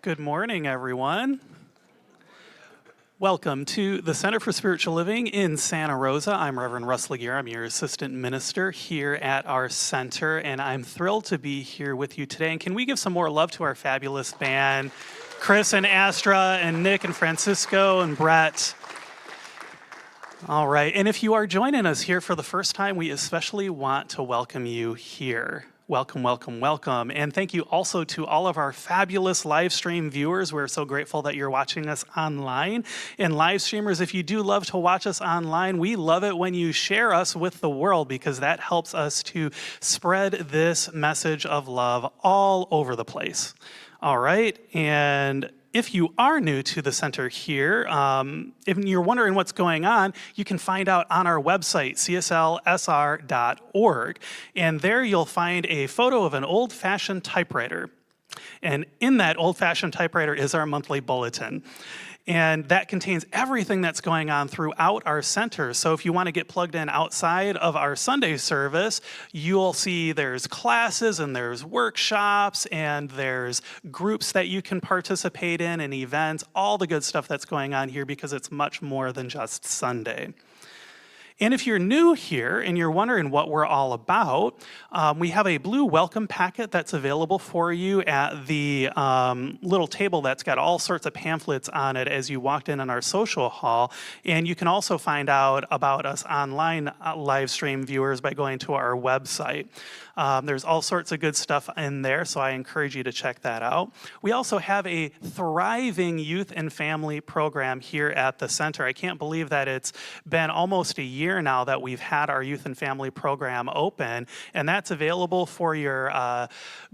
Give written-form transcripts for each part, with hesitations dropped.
Good morning, everyone. Welcome to the Center for Spiritual Living in Santa Rosa. I'm Reverend Russ Laguerre. I'm your assistant minister here at our center, and I'm thrilled to be here with you today. And can we give some more love to our fabulous band, Chris and Astra and Nick and Francisco and Brett. All right, and if you are joining us here for the first time, we especially want to welcome you here. Welcome, welcome, welcome. And thank you also to all of our fabulous live stream viewers. We're so grateful that you're watching us online. And live streamers, if you do love to watch us online, we love it when you share us with the world because that helps us to spread this message of love all over the place. All right, and if you are new to the center here, if you're wondering what's going on, you can find out on our website, CSLSR.org. And there you'll find a photo of an old-fashioned typewriter. And in that old-fashioned typewriter is our monthly bulletin. And that contains everything that's going on throughout our center. So if you want to get plugged in outside of our Sunday service, you'll see there's classes and there's workshops and there's groups that you can participate in and events, all the good stuff that's going on here because it's much more than just Sunday. And if you're new here and you're wondering what we're all about, we have a blue welcome packet that's available for you at the little table that's got all sorts of pamphlets on it as you walked in on our social hall. And you can also find out about us online live stream viewers by going to our website. There's all sorts of good stuff in there, so I encourage you to check that out. We also have a thriving youth and family program here at the center. I can't believe that it's been almost a year now that we've had our youth and family program open, and that's available for your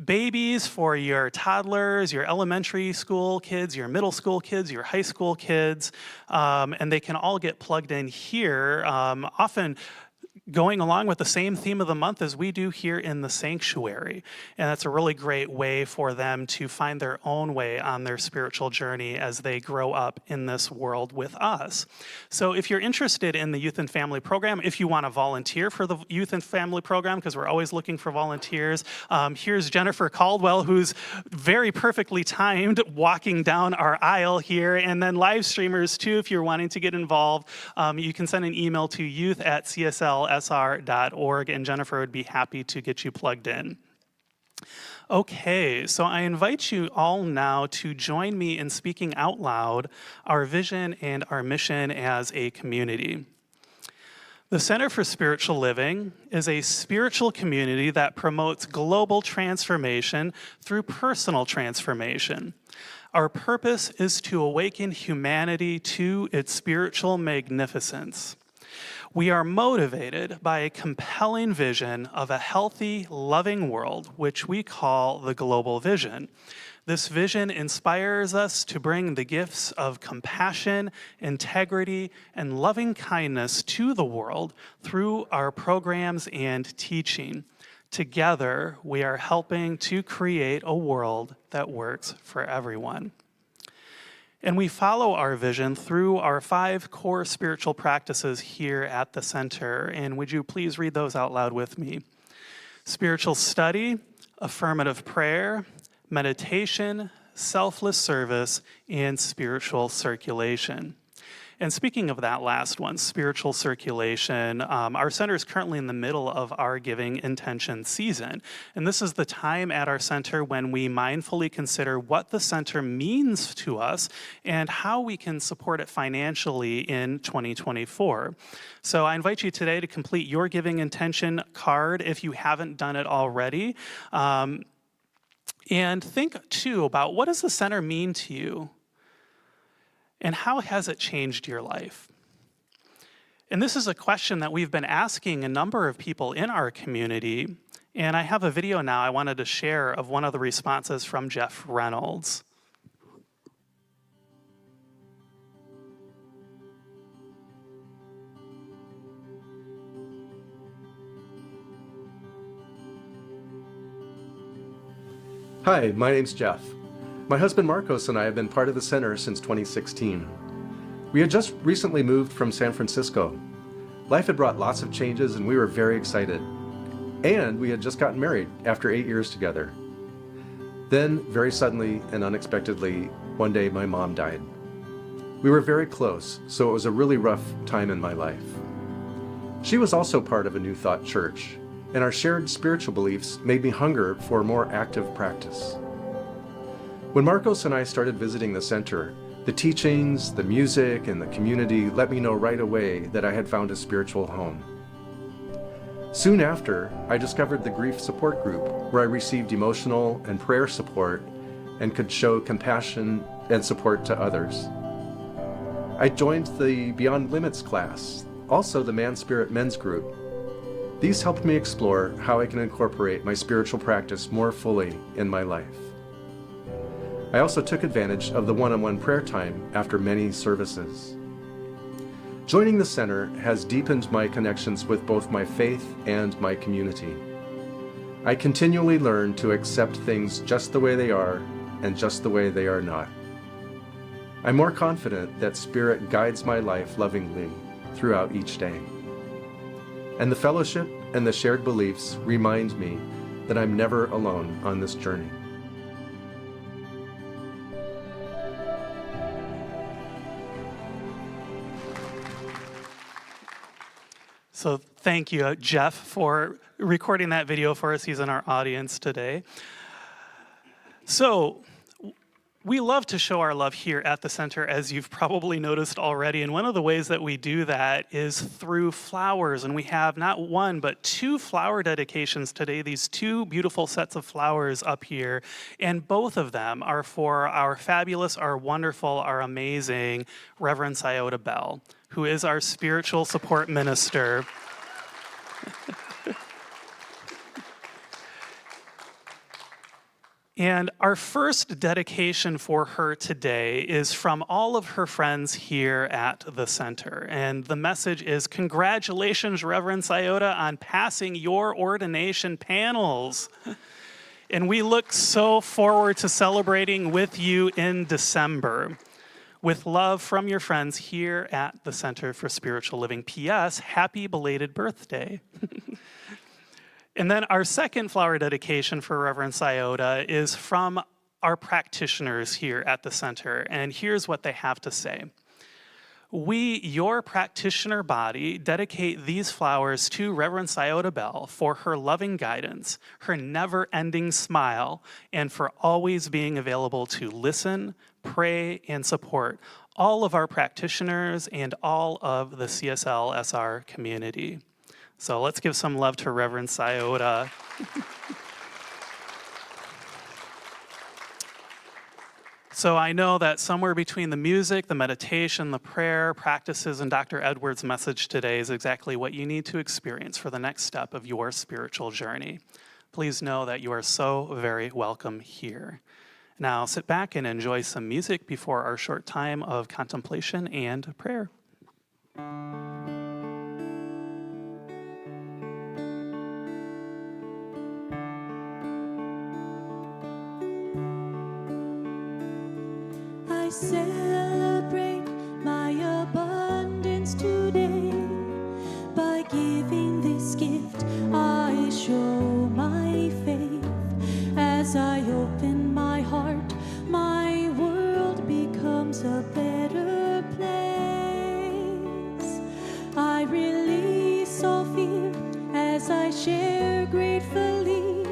babies, for your toddlers, your elementary school kids, your middle school kids, your high school kids, and they can all get plugged in here, often going along with the same theme of the month as we do here in the sanctuary. And that's a really great way for them to find their own way on their spiritual journey as they grow up in this world with us. So if you're interested in the Youth and Family Program, if you want to volunteer for the Youth and Family Program, because we're always looking for volunteers, here's Jennifer Caldwell, who's very perfectly timed walking down our aisle here, and then live streamers too, if you're wanting to get involved. You can send an email to youth@CSLSR.org CSLSR.org, and Jennifer would be happy to get you plugged in. Okay, so I invite you all now to join me in speaking out loud our vision and our mission as a community. The Center for Spiritual Living is a spiritual community that promotes global transformation through personal transformation. Our purpose is to awaken humanity to its spiritual magnificence. We are motivated by a compelling vision of a healthy, loving world, which we call the global vision. This vision inspires us to bring the gifts of compassion, integrity, and loving kindness to the world through our programs and teaching. Together, we are helping to create a world that works for everyone. And we follow our vision through our 5 core spiritual practices here at the center. And would you please read those out loud with me? Spiritual study, affirmative prayer, meditation, selfless service, and spiritual circulation. And speaking of that last one, spiritual circulation, our center is currently in the middle of our giving intention season. And this is the time at our center when we mindfully consider what the center means to us and how we can support it financially in 2024. So I invite you today to complete your giving intention card if you haven't done it already. And think, too, about what does the center mean to you? And how has it changed your life? And this is a question that we've been asking a number of people in our community. And I have a video now I wanted to share of one of the responses from Jeff Reynolds. Hi, my name's Jeff. My husband Marcos and I have been part of the center since 2016. We had just recently moved from San Francisco. Life had brought lots of changes and we were very excited. And we had just gotten married after 8 years together. Then, very suddenly and unexpectedly, one day my mom died. We were very close, so it was a really rough time in my life. She was also part of a New Thought church, and our shared spiritual beliefs made me hunger for more active practice. When Marcos and I started visiting the center, the teachings, the music, and the community let me know right away that I had found a spiritual home. Soon after, I discovered the grief support group, where I received emotional and prayer support and could show compassion and support to others. I joined the Beyond Limits class, also the Man Spirit Men's group. These helped me explore how I can incorporate my spiritual practice more fully in my life. I also took advantage of the one-on-one prayer time after many services. Joining the center has deepened my connections with both my faith and my community. I continually learn to accept things just the way they are and just the way they are not. I'm more confident that Spirit guides my life lovingly throughout each day. And the fellowship and the shared beliefs remind me that I'm never alone on this journey. So thank you, Jeff, for recording that video for us. He's in our audience today. So we love to show our love here at the center, as you've probably noticed already. And one of the ways that we do that is through flowers. And we have not one, but 2 flower dedications today, these 2 beautiful sets of flowers up here. And both of them are for our fabulous, our wonderful, our amazing Reverend Iota Bell, who is our spiritual support minister. And our first dedication for her today is from all of her friends here at the center. And the message is, congratulations, Reverend Iota, on passing your ordination panels. And we look so forward to celebrating with you in December. With love from your friends here at the Center for Spiritual Living. P.S. Happy belated birthday. And then our second flower dedication for Reverend Iota is from our practitioners here at the center. And here's what they have to say. We, your practitioner body, dedicate these flowers to Reverend Scioto Bell for her loving guidance, her never-ending smile, and for always being available to listen, pray, and support all of our practitioners and all of the CSLSR community. So let's give some love to Reverend Scioto. So I know that somewhere between the music, the meditation, the prayer practices, and Dr. Edwards' message today is exactly what you need to experience for the next step of your spiritual journey. Please know that you are so very welcome here. Now sit back and enjoy some music before our short time of contemplation and prayer. I celebrate my abundance today. By giving this gift, I show my faith. As I open my heart, my world becomes a better place. I release all fear as I share gratefully.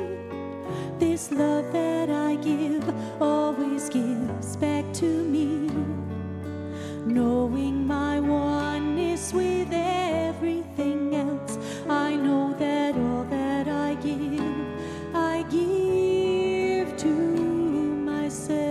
This love that I give always gives back to me. Knowing my oneness with everything else, I know that all that I give to myself.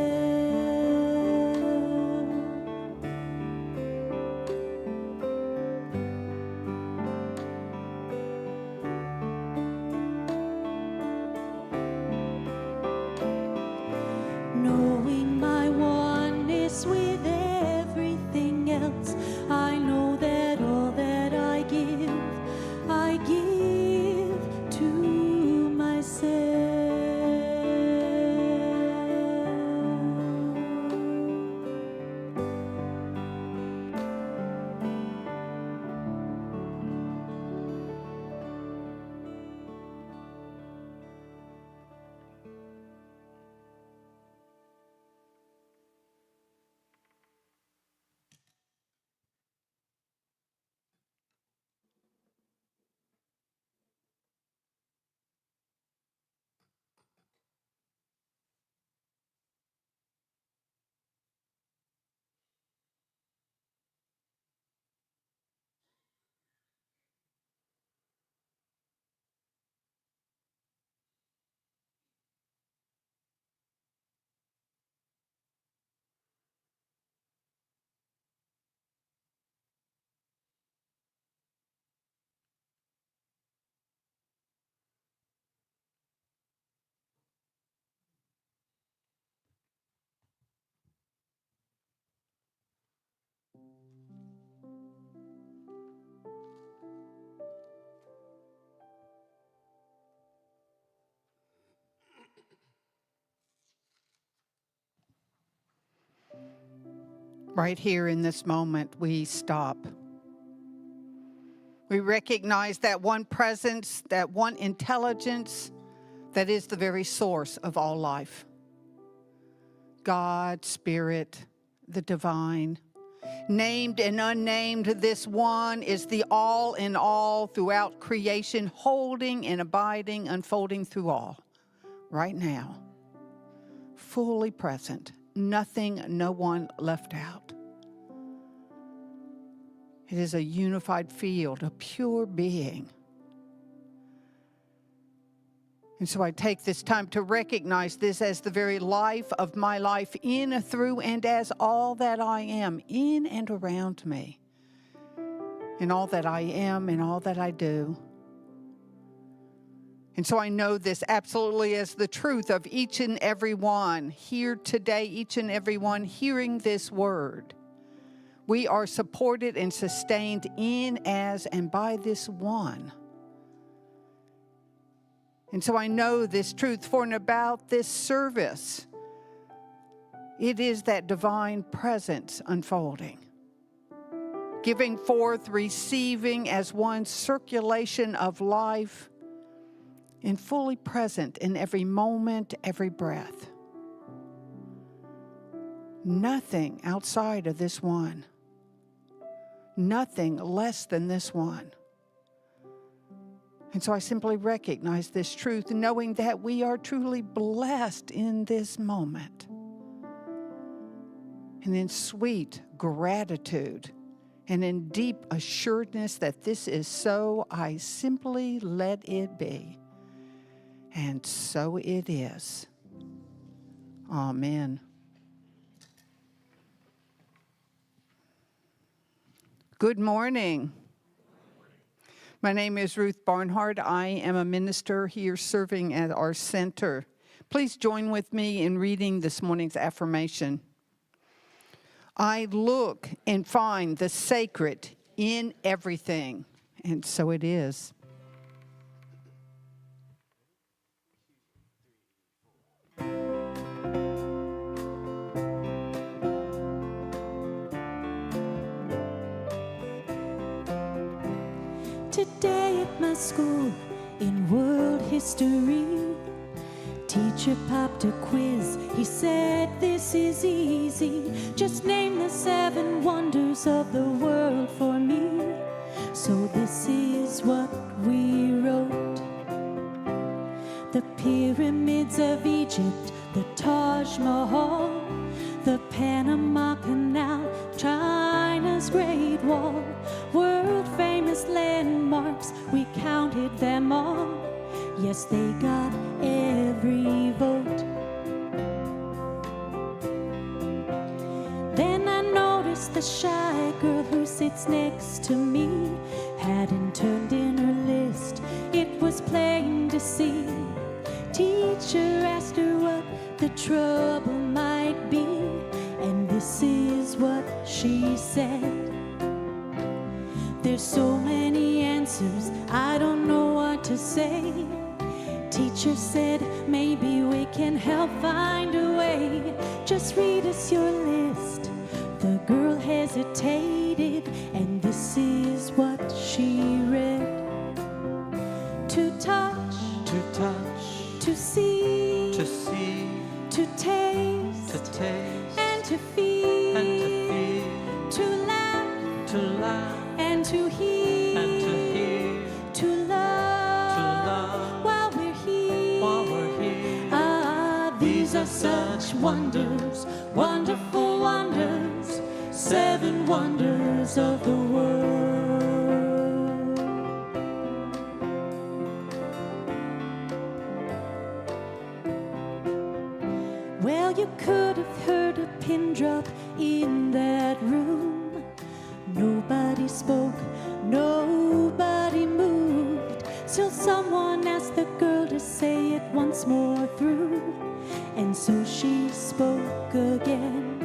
Knowing my oneness with everything else, I know that all that I give to myself. Right here in this moment, we stop. We recognize that one presence, that one intelligence that is the very source of all life. God, Spirit, the divine. Named and unnamed, this one is the all in all throughout creation, holding and abiding, unfolding through all. Right now, fully present, nothing, no one left out. It is a unified field, a pure being. And so I take this time to recognize this as the very life of my life, in, through, and as all that I am, in and around me, in all that I am and all that I do. And so I know this absolutely as the truth of each and every one here today, each and every one hearing this word. We are supported and sustained in, as, and by this one. And so I know this truth for and about this service. It is that divine presence unfolding, giving forth, receiving as one circulation of life, and fully present in every moment, every breath. Nothing outside of this one. nothing less than this one. And so I simply recognize this truth, knowing that we are truly blessed in this moment. And in sweet gratitude and in deep assuredness that this is so, I simply let it be. And so it is. Amen. Good morning. My name is Ruth Barnhart. I am a minister here serving at our center. Please join with me in reading this morning's affirmation. I look and find the sacred in everything, and so it is. Today at my school in world history, teacher popped a quiz. He said, this is easy. Just name the 7 wonders of the world for me. So this is what we wrote. The pyramids of Egypt, the Taj Mahal, the Panama Canal, China's Great Wall, world famous landmarks, we counted them all. Yes, they got every vote. Then I noticed the shy girl who sits next to me hadn't turned in her list. It was plain to see. Teacher asked her what the trouble might be, and this is what she said. There's so many answers, I don't know what to say. Teacher said, maybe we can help find a way. Just read us your list. The girl hesitated, and this is what she read. To touch, to see, to taste, and to feel, to laugh, and to hear, to love, while we're here. Ah, these are such wonders, wonderful wonders, 7 wonders of the world. Well, you could have heard a pin drop in that room. Nobody spoke, nobody moved, till someone asked the girl to say it once more through. And so she spoke again.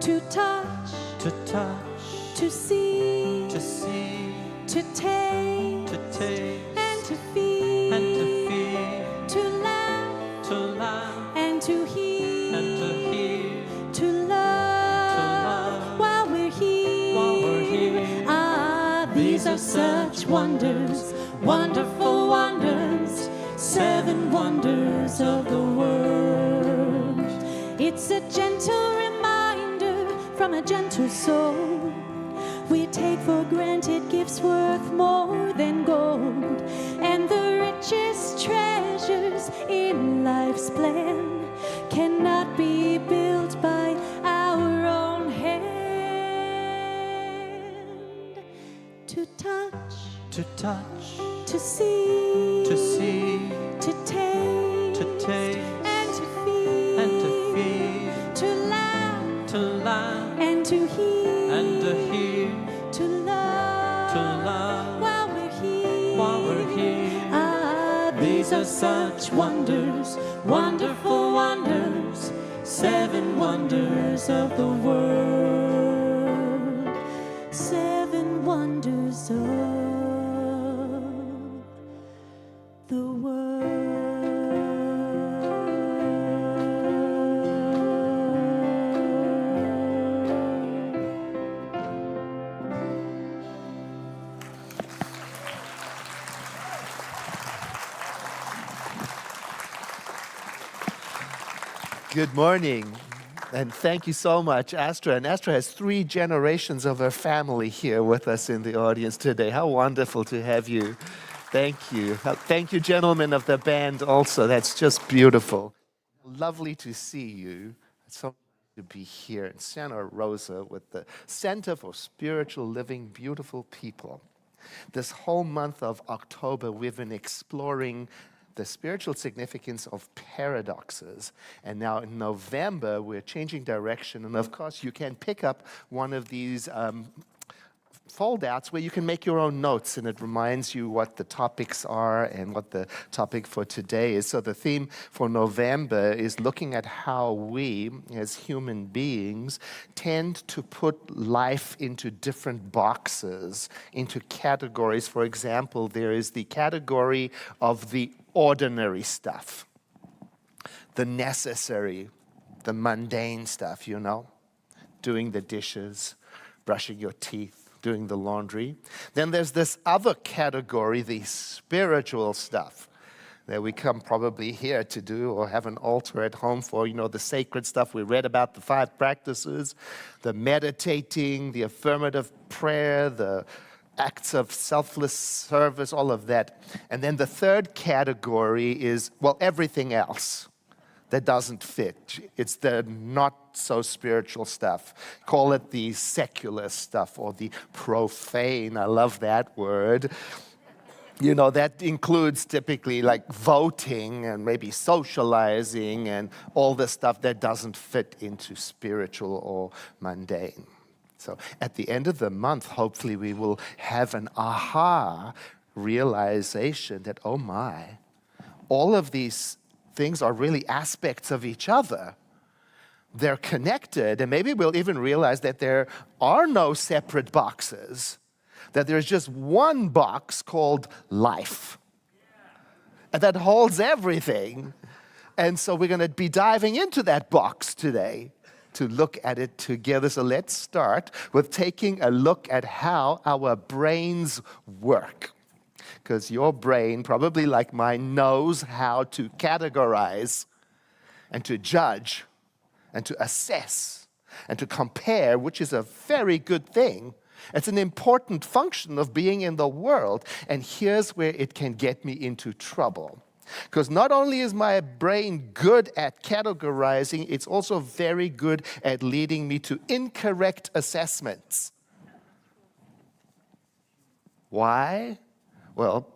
To touch, to see, to taste, and to feel, to laugh, and to hear, to love, while we're here. Ah, these are such wonders, wonderful wonders, 7 wonders of the world. It's a gentle reminder from a gentle soul. We take for granted gifts worth more than gold, and the richest treasures in life's plan cannot be built by our own hand. To touch, to see, to taste, and to feel, to laugh, and to hear, to love, while we're here. Ah, these are such wonders, wonderful wonders, 7 wonders of the world, 7 wonders of the world. Good morning. And thank you so much, Astra. And Astra has 3 generations of her family here with us in the audience today. How wonderful to have you. Thank you. Thank you, gentlemen of the band, also. That's just beautiful. Lovely to see you. It's so to be here in Santa Rosa with the Center for Spiritual Living, Beautiful People. This whole month of October, we've been exploring the spiritual significance of paradoxes. And now in November, we're changing direction. And of course, you can pick up one of these fold-outs where you can make your own notes, and it reminds you what the topics are and what the topic for today is. So the theme for November is looking at how we, as human beings, tend to put life into different boxes, into categories. For example, there is the category of the ordinary stuff, the necessary, the mundane stuff, you know, doing the dishes, brushing your teeth, doing the laundry. Then there's this other category, the spiritual stuff, that we come probably here to do or have an altar at home for, you know, the sacred stuff we read about, the 5 practices, the meditating, the affirmative prayer, the acts of selfless service, all of that. And then the third category is, well, everything else that doesn't fit. It's the not so spiritual stuff. Call it the secular stuff or the profane. I love that word. You know, that includes typically like voting and maybe socializing and all the stuff that doesn't fit into spiritual or mundane. So at the end of the month, hopefully we will have an aha realization that, oh my, all of these things are really aspects of each other. They're connected, and maybe we'll even realize that there are no separate boxes, that there's just one box called life, and that holds everything. And so we're going to be diving into that box today to look at it together. So let's start with taking a look at how our brains work. Because your brain, probably like mine, knows how to categorize and to judge and to assess and to compare, which is a very good thing. It's an important function of being in the world. And here's where it can get me into trouble. Because not only is my brain good at categorizing, it's also very good at leading me to incorrect assessments. Why? Well,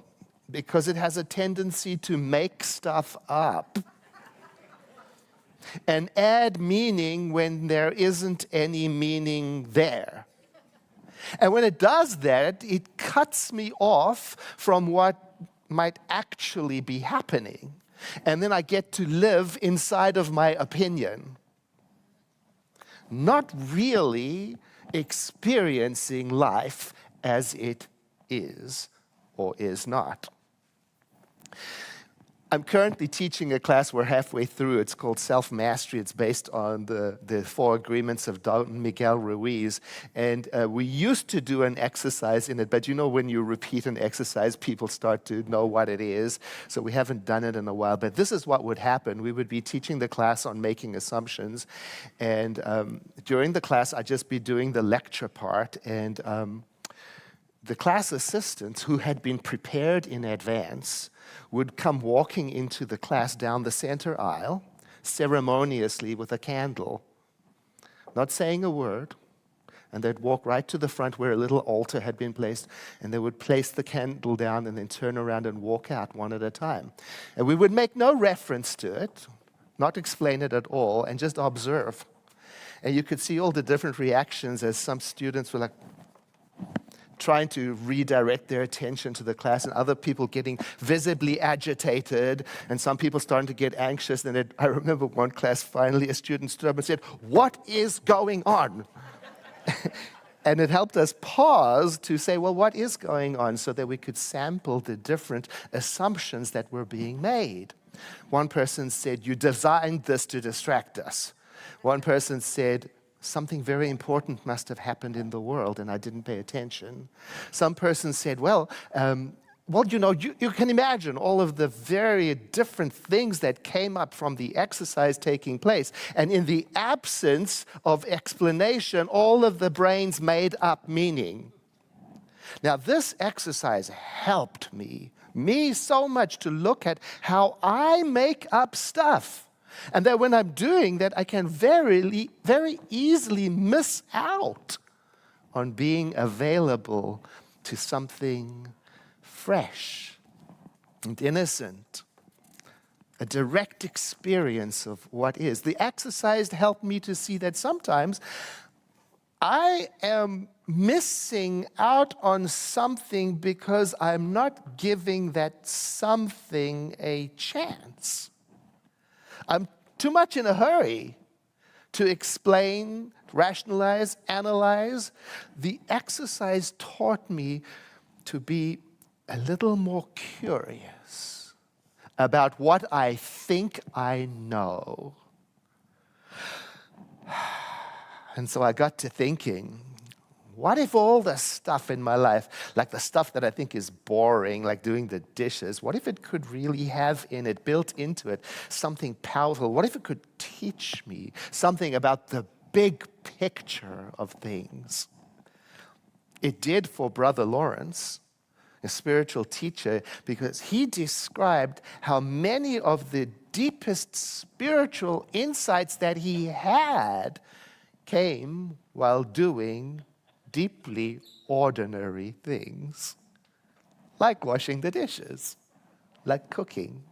because it has a tendency to make stuff up and add meaning when there isn't any meaning there. And when it does that, it cuts me off from what might actually be happening. And then I get to live inside of my opinion, not really experiencing life as it is or is not. I'm currently teaching a class, we're halfway through, it's called Self-Mastery. It's based on the 4 agreements of Don Miguel Ruiz. And we used to do an exercise in it, but you know when you repeat an exercise, people start to know what it is. So we haven't done it in a while, but this is what would happen. We would be teaching the class on making assumptions. And during the class, I'd just be doing the lecture part. And the class assistants who had been prepared in advance would come walking into the class down the center aisle, ceremoniously with a candle, not saying a word, and they'd walk right to the front where a little altar had been placed, and they would place the candle down and then turn around and walk out one at a time. And we would make no reference to it, not explain it at all, and just observe. And you could see all the different reactions as some students were like, trying to redirect their attention to the class, and other people getting visibly agitated, and some people starting to get anxious. And I remember one class, finally a student stood up and said, "What is going on?" And it helped us pause to say, well, what is going on, so that we could sample the different assumptions that were being made. One person said, "You designed this to distract us." One person said, "Something very important must have happened in the world and I didn't pay attention." Some person said, well, well, you can imagine all of the very different things that came up from the exercise taking place. And in the absence of explanation, all of the brains made up meaning. Now, this exercise helped me so much to look at how I make up stuff. And that when I'm doing that, I can very easily miss out on being available to something fresh and innocent, a direct experience of what is. The exercise helped me to see that sometimes I am missing out on something because I'm not giving that something a chance. I'm too much in a hurry to explain, rationalize, analyze. The exercise taught me to be a little more curious about what I think I know. And so I got to thinking, what if all the stuff in my life, like the stuff that I think is boring, like doing the dishes, what if it could really have in it, built into it, something powerful? What if it could teach me something about the big picture of things? It did for Brother Lawrence, a spiritual teacher, because he described how many of the deepest spiritual insights that he had came while doing deeply ordinary things, like washing the dishes, like cooking,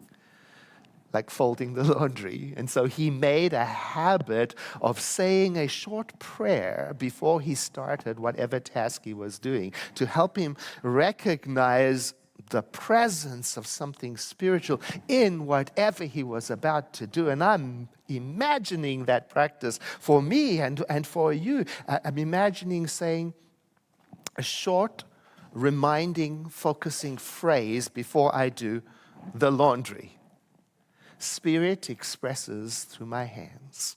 like folding the laundry. And so he made a habit of saying a short prayer before he started whatever task he was doing to help him recognize the presence of something spiritual in whatever he was about to do. And I'm imagining that practice for me and for you. I'm imagining saying a short, reminding, focusing phrase before I do the laundry. Spirit expresses through my hands.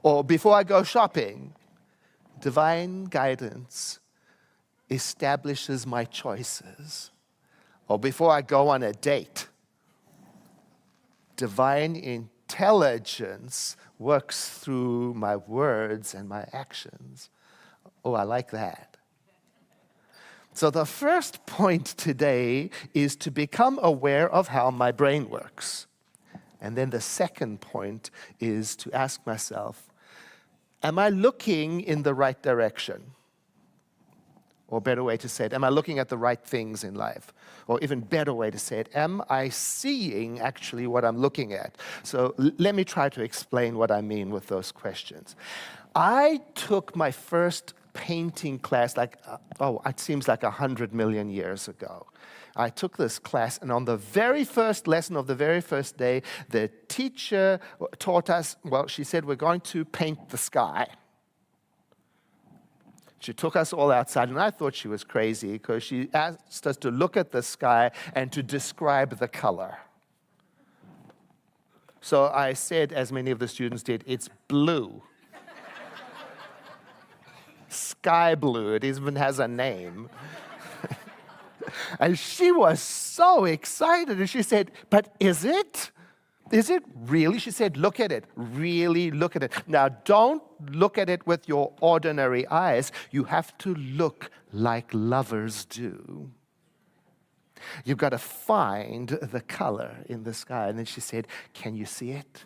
Or before I go shopping, divine guidance establishes my choices. Or before I go on a date, divine intelligence works through my words and my actions. Oh, I like that. So the first point today is to become aware of how my brain works. And then the second point is to ask myself, am I looking in the right direction? Or better way to say it, am I looking at the right things in life? Or even better way to say it, am I seeing actually what I'm looking at? So let me try to explain what I mean with those questions. I took my first painting class it seems like 100 million years ago. I took this class, and on the very first lesson of the very first day, the teacher taught us, she said, we're going to paint the sky. She took us all outside, and I thought she was crazy because she asked us to look at the sky and to describe the color. So I said, as many of the students did, it's blue. Sky blue. It even has a name. And she was so excited, and she said, but is it? Is it really? She said, look at it. Really look at it. Now, don't look at it with your ordinary eyes. You have to look like lovers do. You've got to find the color in the sky. And then she said, can you see it?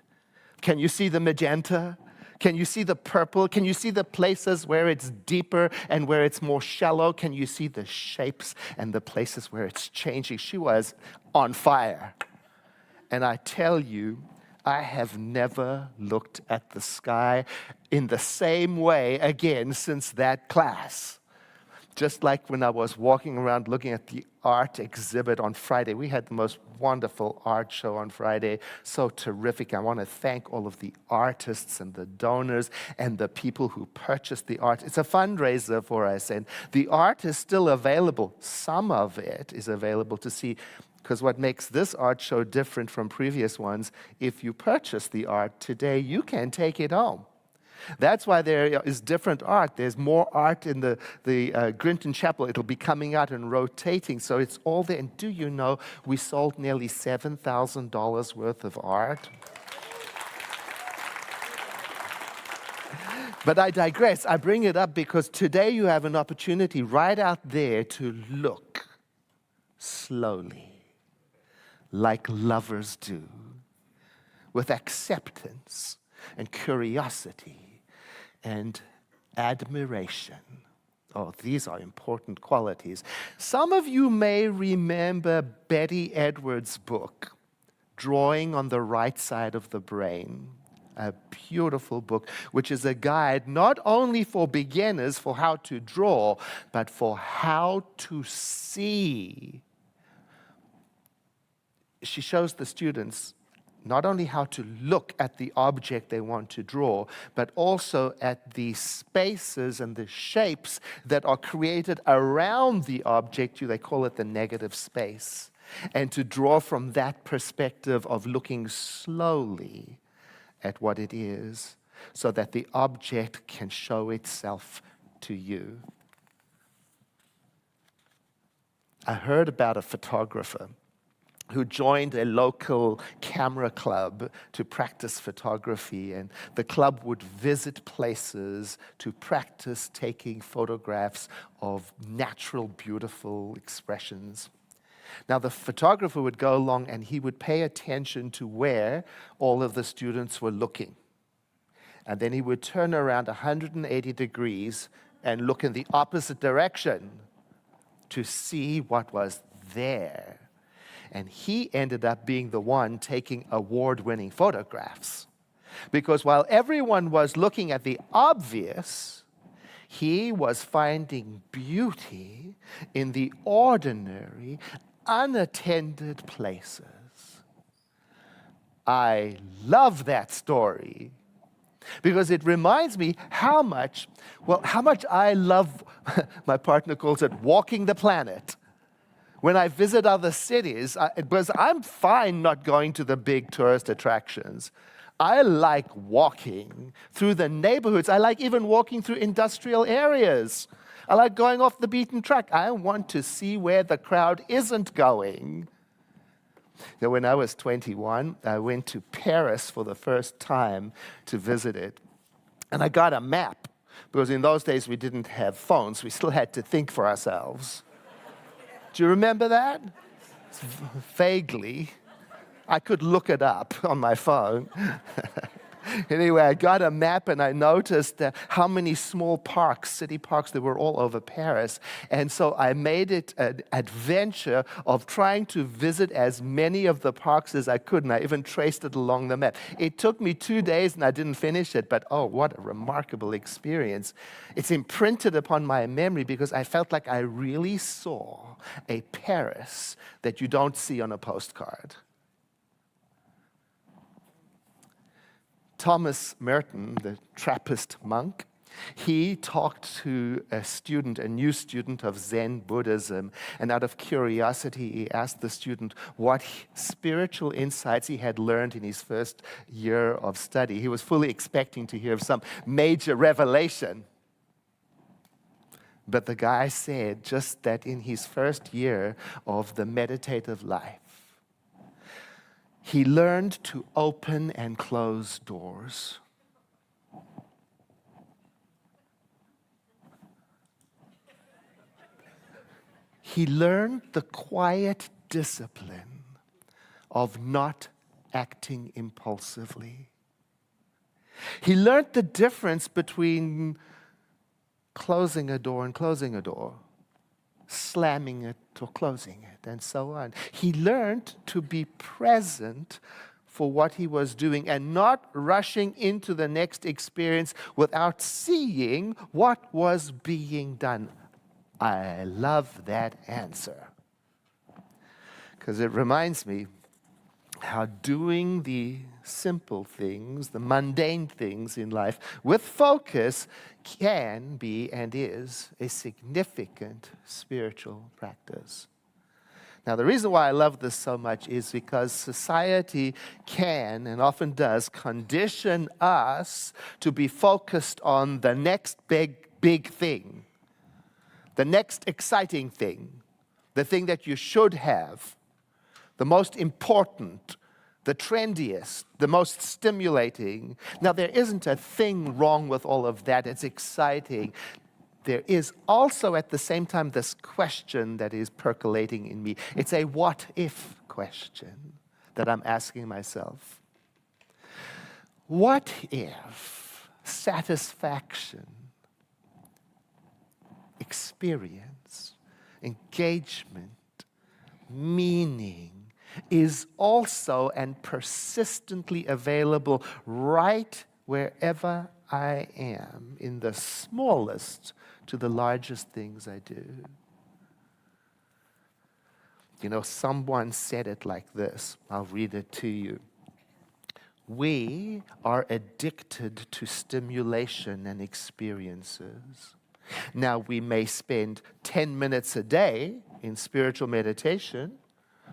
Can you see the magenta? Can you see the purple? Can you see the places where it's deeper and where it's more shallow? Can you see the shapes and the places where it's changing? She was on fire. And I tell you, I have never looked at the sky in the same way again since that class. Just like when I was walking around looking at the art exhibit on Friday. We had the most wonderful art show on Friday. So terrific. I want to thank all of the artists and the donors and the people who purchased the art. It's a fundraiser for us, and the art is still available. Some of it is available to see. Because what makes this art show different from previous ones, if you purchase the art today, you can take it home. That's why there is different art. There's more art in the Grinton Chapel. It'll be coming out and rotating, so it's all there. And do you know, we sold nearly $7,000 worth of art? But I digress. I bring it up because today you have an opportunity right out there to look slowly, like lovers do, with acceptance and curiosity and admiration. Oh, these are important qualities. Some of you may remember Betty Edwards' book, Drawing on the Right Side of the Brain. A beautiful book, which is a guide not only for beginners for how to draw, but for how to see. She shows the students not only how to look at the object they want to draw, but also at the spaces and the shapes that are created around the object. They call it the negative space. And to draw from that perspective of looking slowly at what it is, so that the object can show itself to you. I heard about a photographer who joined a local camera club to practice photography, and the club would visit places to practice taking photographs of natural, beautiful expressions. Now, the photographer would go along and he would pay attention to where all of the students were looking. And then he would turn around 180 degrees and look in the opposite direction to see what was there. And he ended up being the one taking award-winning photographs. Because while everyone was looking at the obvious, he was finding beauty in the ordinary, unattended places. I love that story because it reminds me how much I love, my partner calls it walking the planet. When I visit other cities, because I'm fine not going to the big tourist attractions. I like walking through the neighborhoods. I like even walking through industrial areas. I like going off the beaten track. I want to see where the crowd isn't going. Now, when I was 21, I went to Paris for the first time to visit it. And I got a map, because in those days we didn't have phones. We still had to think for ourselves. Do you remember that? Vaguely. I could look it up on my phone. Anyway, I got a map and I noticed how many small parks, city parks, there were all over Paris. And so I made it an adventure of trying to visit as many of the parks as I could. And I even traced it along the map. It took me 2 days and I didn't finish it. But oh, what a remarkable experience. It's imprinted upon my memory because I felt like I really saw a Paris that you don't see on a postcard. Thomas Merton, the Trappist monk, he talked to a new student of Zen Buddhism, and out of curiosity, he asked the student what spiritual insights he had learned in his first year of study. He was fully expecting to hear of some major revelation. But the guy said just that in his first year of the meditative life, he learned to open and close doors. He learned the quiet discipline of not acting impulsively. He learned the difference between closing a door and closing a door, slamming it or closing it, and so on. He learned to be present for what he was doing and not rushing into the next experience without seeing what was being done. I love that answer because it reminds me how doing the simple things, the mundane things in life with focus can be and is a significant spiritual practice. Now, the reason why I love this so much is because society can, and often does, condition us to be focused on the next big thing, the next exciting thing, the thing that you should have, the most important, the trendiest, the most stimulating. Now, there isn't a thing wrong with all of that. It's exciting. There is also at the same time this question that is percolating in me. It's a what if question that I'm asking myself. What if satisfaction, experience, engagement, meaning is also and persistently available right wherever I am, in the smallest to the largest things I do? You know, someone said it like this. I'll read it to you. We are addicted to stimulation and experiences. Now, we may spend 10 minutes a day in spiritual meditation,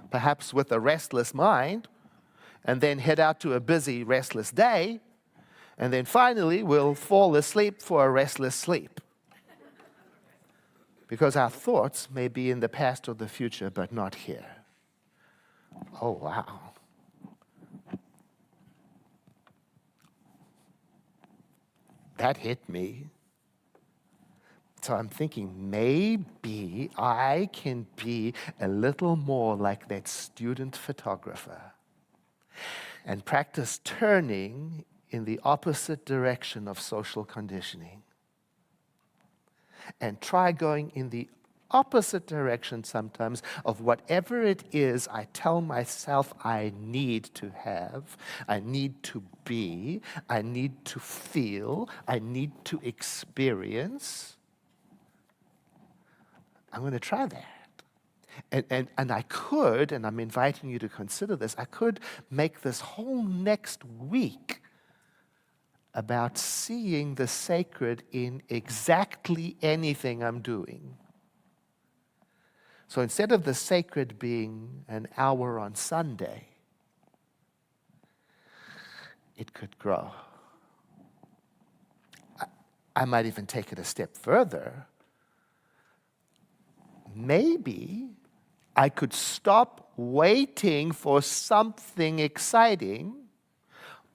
perhaps with a restless mind, and then head out to a busy, restless day, and then finally we'll fall asleep for a restless sleep. Because our thoughts may be in the past or the future, but not here. Oh, wow. That hit me. So I'm thinking, maybe I can be a little more like that student photographer and practice turning in the opposite direction of social conditioning. And try going in the opposite direction sometimes of whatever it is I tell myself I need to have, I need to be, I need to feel, I need to experience. I'm going to try that. And I could, and I'm inviting you to consider this, I could make this whole next week about seeing the sacred in exactly anything I'm doing. So instead of the sacred being an hour on Sunday, it could grow. I might even take it a step further. Maybe I could stop waiting for something exciting,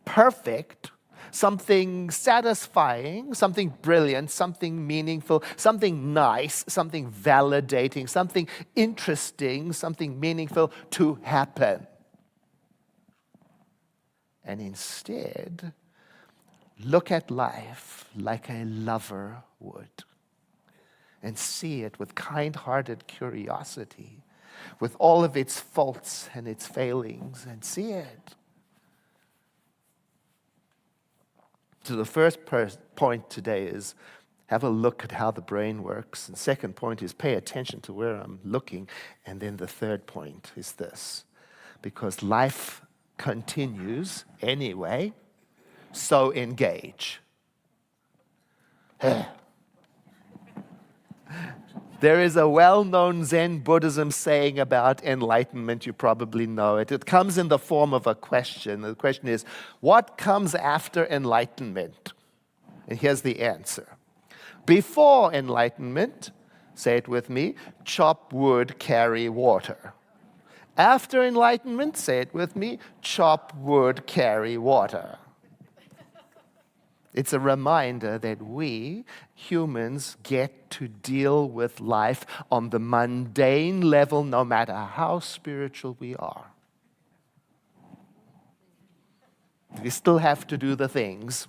perfect, something satisfying, something brilliant, something meaningful, something nice, something validating, something interesting, something meaningful to happen. And instead, look at life like a lover would and see it with kind-hearted curiosity, with all of its faults and its failings, and see it. So the first point today is have a look at how the brain works. And the second point is pay attention to where I'm looking. And then the third point is this. Because life continues anyway, so engage. There is a well-known Zen Buddhism saying about enlightenment. You probably know it. It comes in the form of a question. The question is, what comes after enlightenment? And here's the answer. Before enlightenment, say it with me, chop wood, carry water. After enlightenment, say it with me, chop wood, carry water. It's a reminder that we, humans, get to deal with life on the mundane level, no matter how spiritual we are. We still have to do the things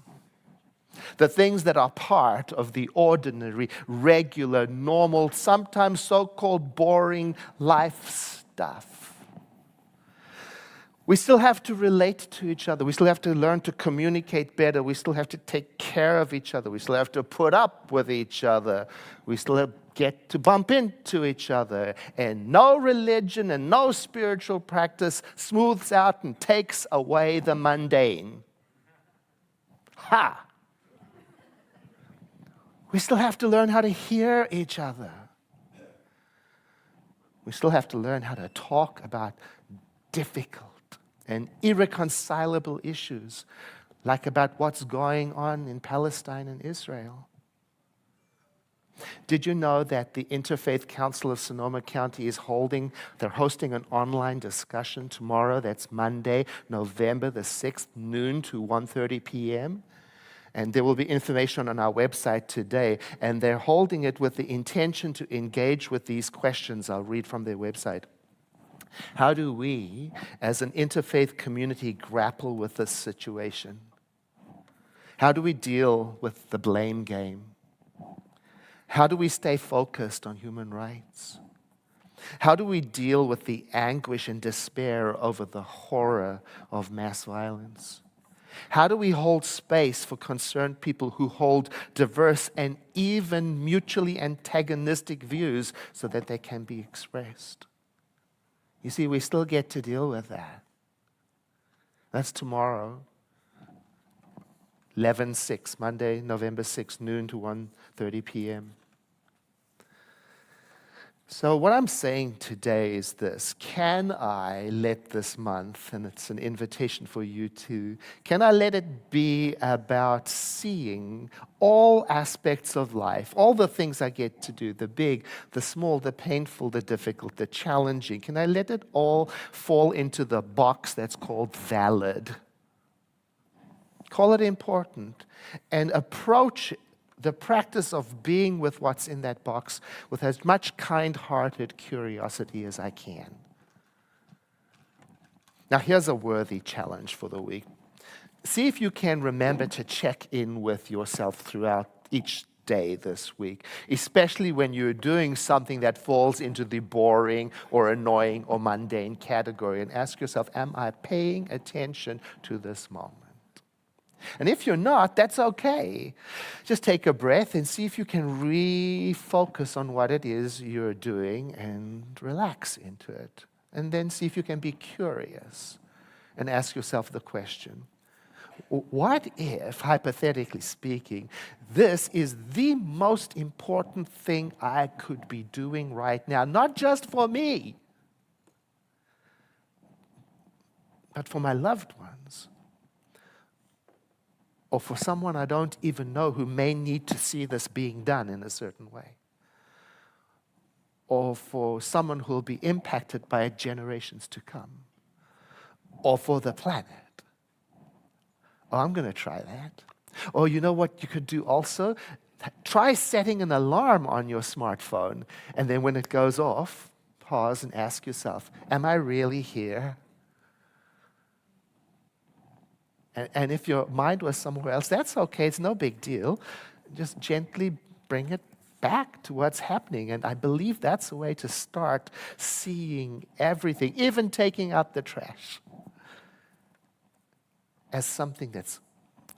that are part of the ordinary, regular, normal, sometimes so-called boring life stuff. We still have to relate to each other. We still have to learn to communicate better. We still have to take care of each other. We still have to put up with each other. We still get to bump into each other. And no religion and no spiritual practice smooths out and takes away the mundane. Ha! We still have to learn how to hear each other. We still have to learn how to talk about difficult and irreconcilable issues, like about what's going on in Palestine and Israel. Did you know that the Interfaith Council of Sonoma County they're hosting an online discussion tomorrow? That's Monday, November the 6th, noon to 1:30 p.m. And there will be information on our website today. And they're holding it with the intention to engage with these questions. I'll read from their website. How do we, as an interfaith community, grapple with this situation? How do we deal with the blame game? How do we stay focused on human rights? How do we deal with the anguish and despair over the horror of mass violence? How do we hold space for concerned people who hold diverse and even mutually antagonistic views so that they can be expressed? You see, we still get to deal with that. That's tomorrow, 11/6, Monday, November 6th, noon to 1:30 p.m. So what I'm saying today is this: can I let this month, and it's an invitation for you too, can I let it be about seeing all aspects of life, all the things I get to do, the big, the small, the painful, the difficult, the challenging? Can I let it all fall into the box that's called valid? Call it important, and approach the practice of being with what's in that box with as much kind-hearted curiosity as I can. Now, here's a worthy challenge for the week. See if you can remember to check in with yourself throughout each day this week, especially when you're doing something that falls into the boring or annoying or mundane category, and ask yourself, am I paying attention to this moment? And if you're not, that's okay. Just take a breath and see if you can refocus on what it is you're doing and relax into it. And then see if you can be curious and ask yourself the question, what if, hypothetically speaking, this is the most important thing I could be doing right now, not just for me, but for my loved ones? Or for someone I don't even know who may need to see this being done in a certain way. Or for someone who will be impacted by it generations to come. Or for the planet. Oh, I'm going to try that. Or you know what you could do also? Try setting an alarm on your smartphone. And then when it goes off, pause and ask yourself, am I really here? And if your mind was somewhere else, that's okay. It's no big deal. Just gently bring it back to what's happening. And I believe that's a way to start seeing everything, even taking out the trash, as something that's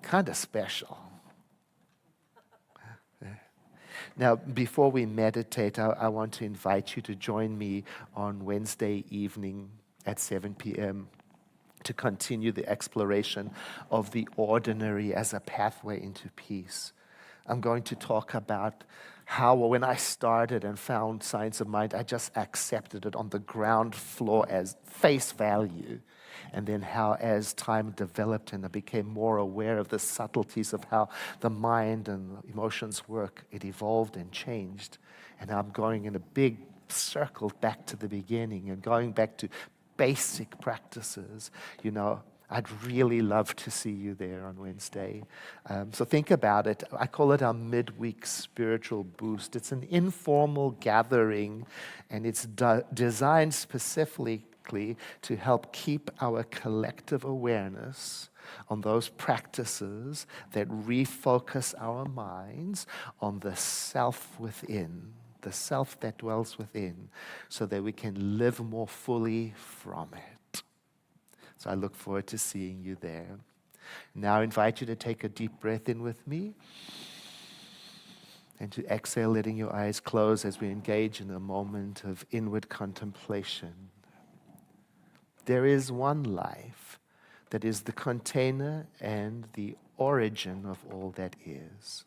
kind of special. Now, before we meditate, I want to invite you to join me on Wednesday evening at 7 p.m. to continue the exploration of the ordinary as a pathway into peace. I'm going to talk about how when I started and found Science of Mind, I just accepted it on the ground floor as face value. And then how as time developed and I became more aware of the subtleties of how the mind and emotions work, it evolved and changed. And I'm going in a big circle back to the beginning and going back to basic practices. You know, I'd really love to see you there on Wednesday. So think about it. I call it our midweek spiritual boost. It's an informal gathering, and it's designed specifically to help keep our collective awareness on those practices that refocus our minds on the self within, the self that dwells within, so that we can live more fully from it. So I look forward to seeing you there. Now I invite you to take a deep breath in with me and to exhale, letting your eyes close as we engage in a moment of inward contemplation. There is one life that is the container and the origin of all that is.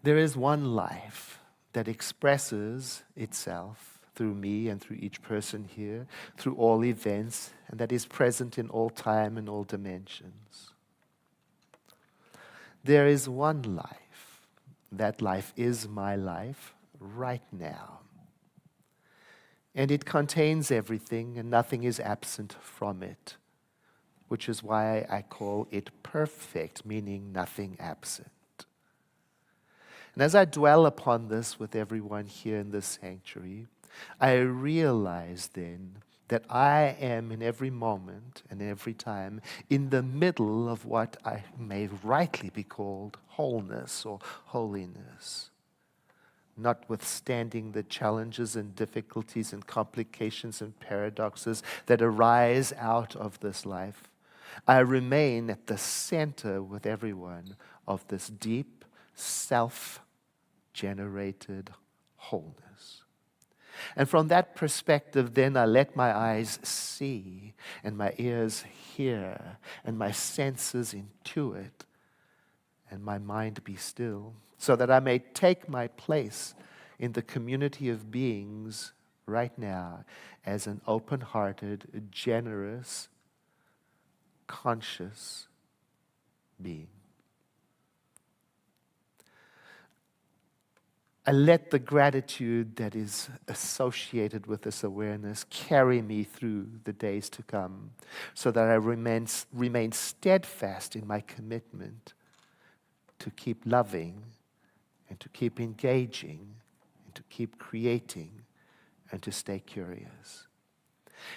There is one life that expresses itself through me and through each person here, through all events, and that is present in all time and all dimensions. There is one life. That life is my life right now. And it contains everything, and nothing is absent from it, which is why I call it perfect, meaning nothing absent. And as I dwell upon this with everyone here in this sanctuary, I realize then that I am in every moment and every time in the middle of what I may rightly be called wholeness or holiness. Notwithstanding the challenges and difficulties and complications and paradoxes that arise out of this life, I remain at the center with everyone of this deep, self-generated wholeness. And from that perspective, then I let my eyes see, and my ears hear, and my senses intuit, and my mind be still, so that I may take my place in the community of beings right now as an open-hearted, generous, conscious being. I let the gratitude that is associated with this awareness carry me through the days to come, so that I remain steadfast in my commitment to keep loving and to keep engaging and to keep creating and to stay curious.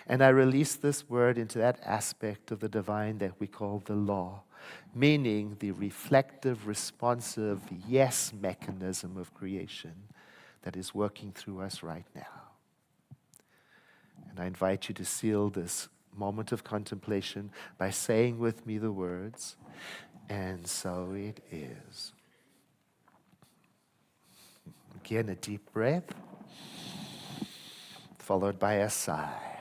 And I release this word into that aspect of the divine that we call the law, meaning the reflective, responsive yes mechanism of creation that is working through us right now. And I invite you to seal this moment of contemplation by saying with me the words, "And so it is." Again, a deep breath, followed by a sigh.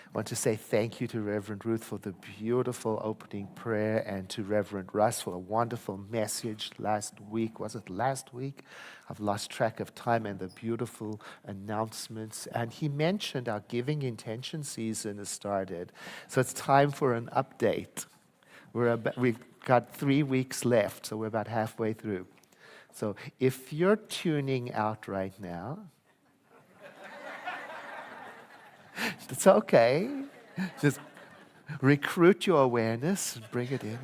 I want to say thank you to Reverend Ruth for the beautiful opening prayer, and to Reverend Russ for a wonderful message last week. Was it last week? I've lost track of time, and the beautiful announcements. And he mentioned our giving intention season has started. So it's time for an update. We've got 3 weeks left, so we're about halfway through. So if you're tuning out right now, it's okay. Just recruit your awareness and bring it in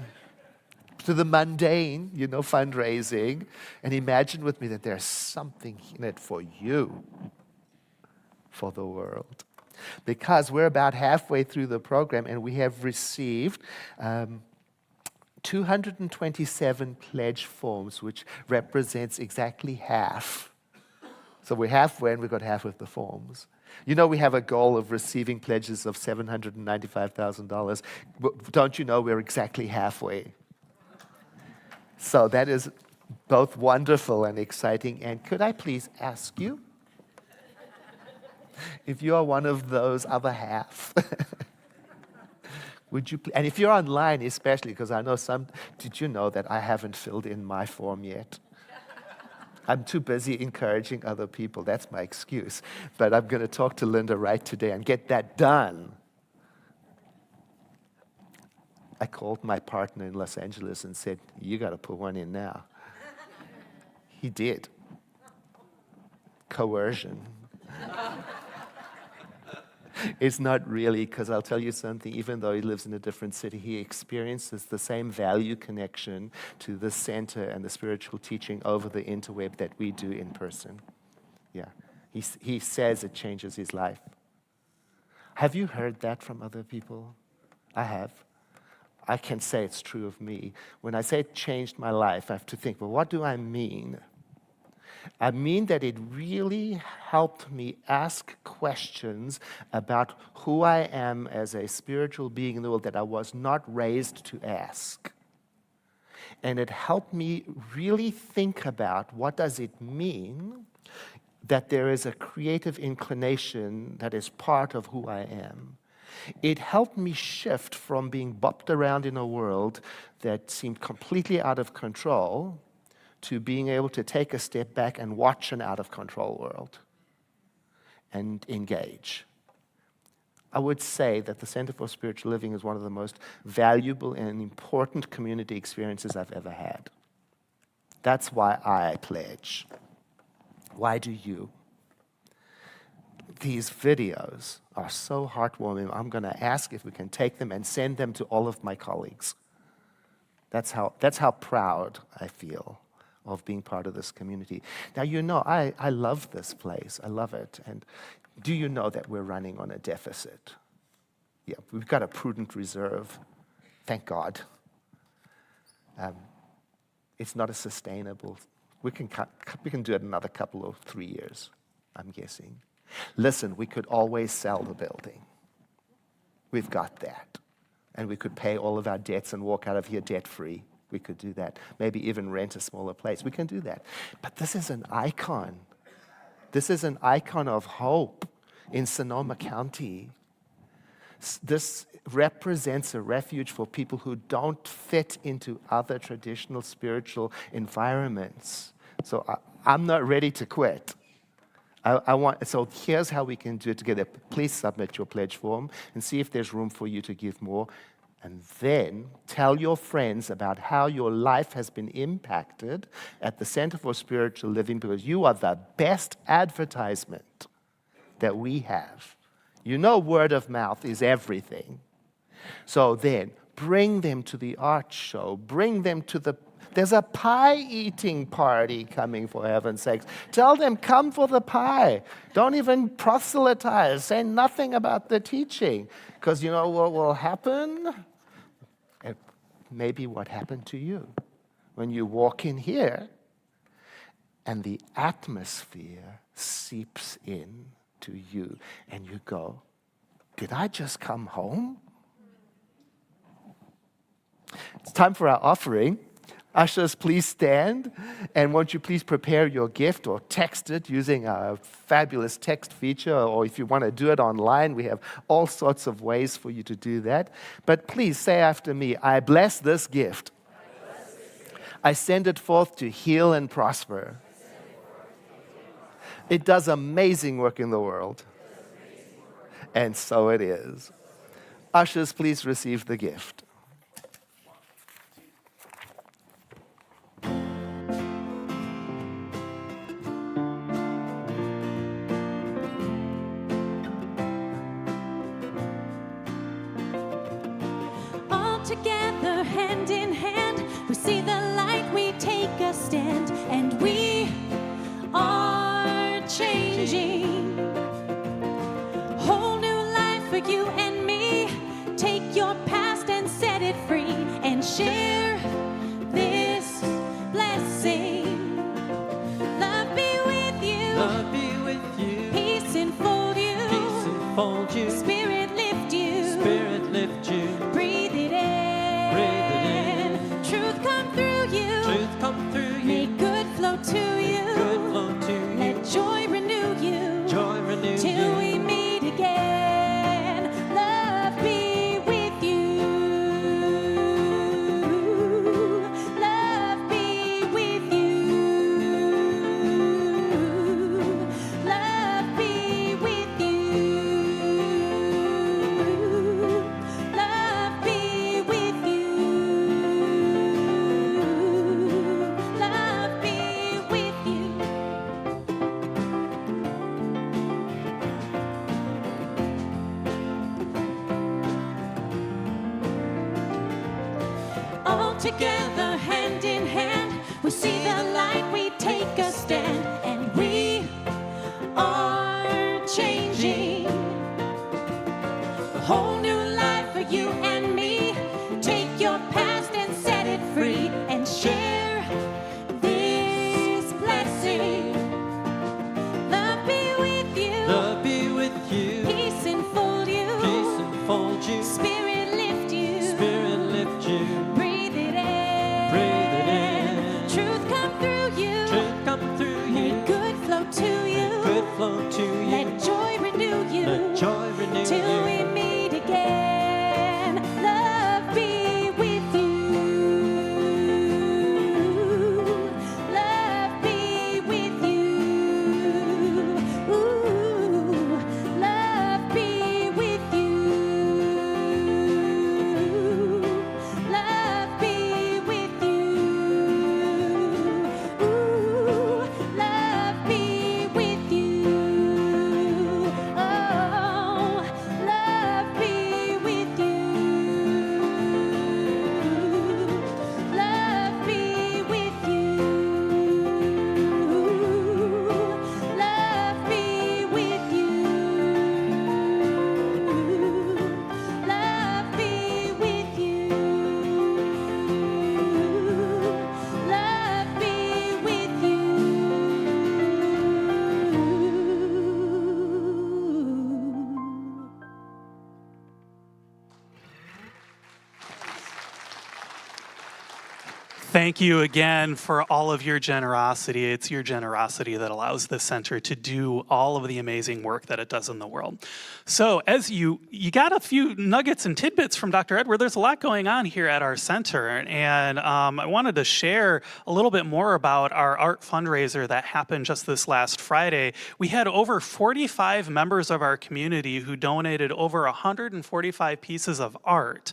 to the mundane, fundraising, and imagine with me that there's something in it for you, for the world. Because we're about halfway through the program, and we have received 227 pledge forms, which represents exactly half. So we're halfway, and we've got half of the forms. We have a goal of receiving pledges of $795,000. Don't you know we're exactly halfway? So that is both wonderful and exciting. And could I please ask you, if you are one of those other half, would you, and if you're online especially, because I know did you know that I haven't filled in my form yet? I'm too busy encouraging other people. That's my excuse. But I'm going to talk to Linda right today and get that done. I called my partner in Los Angeles and said, "You got to put one in now." He did. Coercion. It's not really, because I'll tell you something, even though he lives in a different city, he experiences the same value connection to the center and the spiritual teaching over the interweb that we do in person. Yeah. He says it changes his life. Have you heard that from other people? I have. I can say it's true of me. When I say it changed my life, I have to think, well, what do I mean? I mean that it really helped me ask questions about who I am as a spiritual being in the world that I was not raised to ask. And it helped me really think about what does it mean that there is a creative inclination that is part of who I am. It helped me shift from being bopped around in a world that seemed completely out of control to being able to take a step back and watch an out-of-control world and engage. I would say that the Center for Spiritual Living is one of the most valuable and important community experiences I've ever had. That's why I pledge. Why do you? These videos are so heartwarming. I'm going to ask if we can take them and send them to all of my colleagues. That's how proud I feel of being part of this community. Now, you know, I love this place. I love it. And do you know that we're running on a deficit? Yeah, we've got a prudent reserve. Thank God. It's not a sustainable. We can do it another couple of 3 years, I'm guessing. Listen, we could always sell the building. We've got that. And we could pay all of our debts and walk out of here debt-free. We could do that. Maybe even rent a smaller place. We can do that. But this is an icon. This is an icon of hope in Sonoma County. This represents a refuge for people who don't fit into other traditional spiritual environments. So I'm not ready to quit. So here's how we can do it together. Please submit your pledge form and see if there's room for you to give more. And then tell your friends about how your life has been impacted at the Center for Spiritual Living, because you are the best advertisement that we have. You know, word of mouth is everything. So then, bring them to the art show. Bring them to there's a pie eating party coming, for heaven's sakes. Tell them, come for the pie. Don't even proselytize. Say nothing about the teaching. Because you know what will happen? Maybe what happened to you when you walk in here and the atmosphere seeps in to you and you go, did I just come home? It's time for our offering. Ushers, please stand, and won't you please prepare your gift or text it using our fabulous text feature, or if you want to do it online, we have all sorts of ways for you to do that. But please say after me, I bless this gift. I send it forth to heal and prosper. It does amazing work in the world. And so it is. Ushers, please receive the gift. Together, hand in hand, we see the light, we take a stand, and we are changing. Whole new life for you and me. Take your past and set it free, and share this blessing. Love be with you. Love be with you. Peace enfold you. Peace enfold you. Spirit lift you. Spirit lift you. Breathe it in. Breathe it in. Truth come through you. Truth come through you. Make good flow to you. Make good flow to you. Let joy renew you. Joy renew till you. we meet again. Love be with you. Love be with you. Love be with you. Love be with you. Love be with you. All together, hand in hand, we see the light, we take a stand, and we are changing. A whole new life for you and me. Take your past and set it free, and share this blessing. Love be with you. Love be with you. Peace enfold you. Peace enfold you. Spirit lift you. Spirit lift you. Breathe it in. Breathe it in. Truth come through you. Truth come through you. Make good flow to you. Good flow to you. Let joy renew you. Let joy renew till you. we meet again. Thank you again for all of your generosity. It's your generosity that allows this center to do all of the amazing work that it does in the world. So as you got a few nuggets and tidbits from Dr. Edward, there's a lot going on here at our center. And I wanted to share a little bit more about our art fundraiser that happened just this last Friday. We had over 45 members of our community who donated over 145 pieces of art.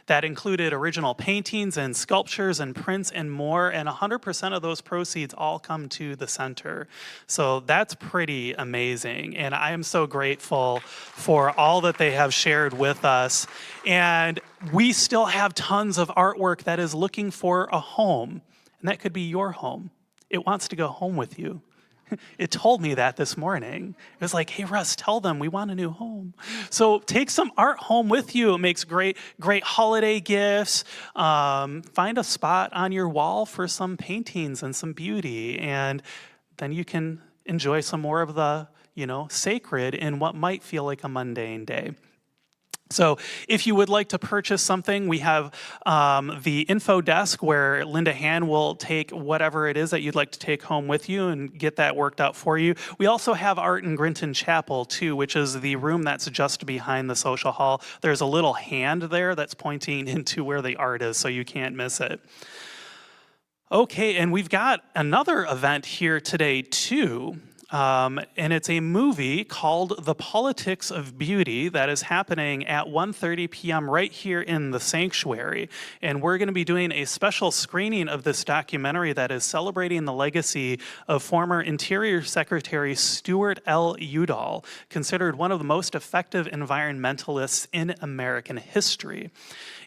That included original paintings and sculptures and prints and more, and 100% of those proceeds all come to the center. So that's pretty amazing, and I am so grateful for all that they have shared with us. And we still have tons of artwork that is looking for a home, and that could be your home. It wants to go home with you. It told me that this morning. It was like, hey, Russ, tell them we want a new home. So take some art home with you. It makes great holiday gifts. Find a spot on your wall for some paintings and some beauty. And then you can enjoy some more of the, sacred in what might feel like a mundane day. So if you would like to purchase something, we have the info desk where Linda Han will take whatever it is that you'd like to take home with you and get that worked out for you. We also have art in Grinton Chapel too, which is the room that's just behind the social hall. There's a little hand there that's pointing into where the art is, so you can't miss it. Okay, and we've got another event here today too. And it's a movie called The Politics of Beauty that is happening at 1:30 p.m. right here in the sanctuary. And we're going to be doing a special screening of this documentary that is celebrating the legacy of former Interior Secretary Stuart L. Udall, considered one of the most effective environmentalists in American history.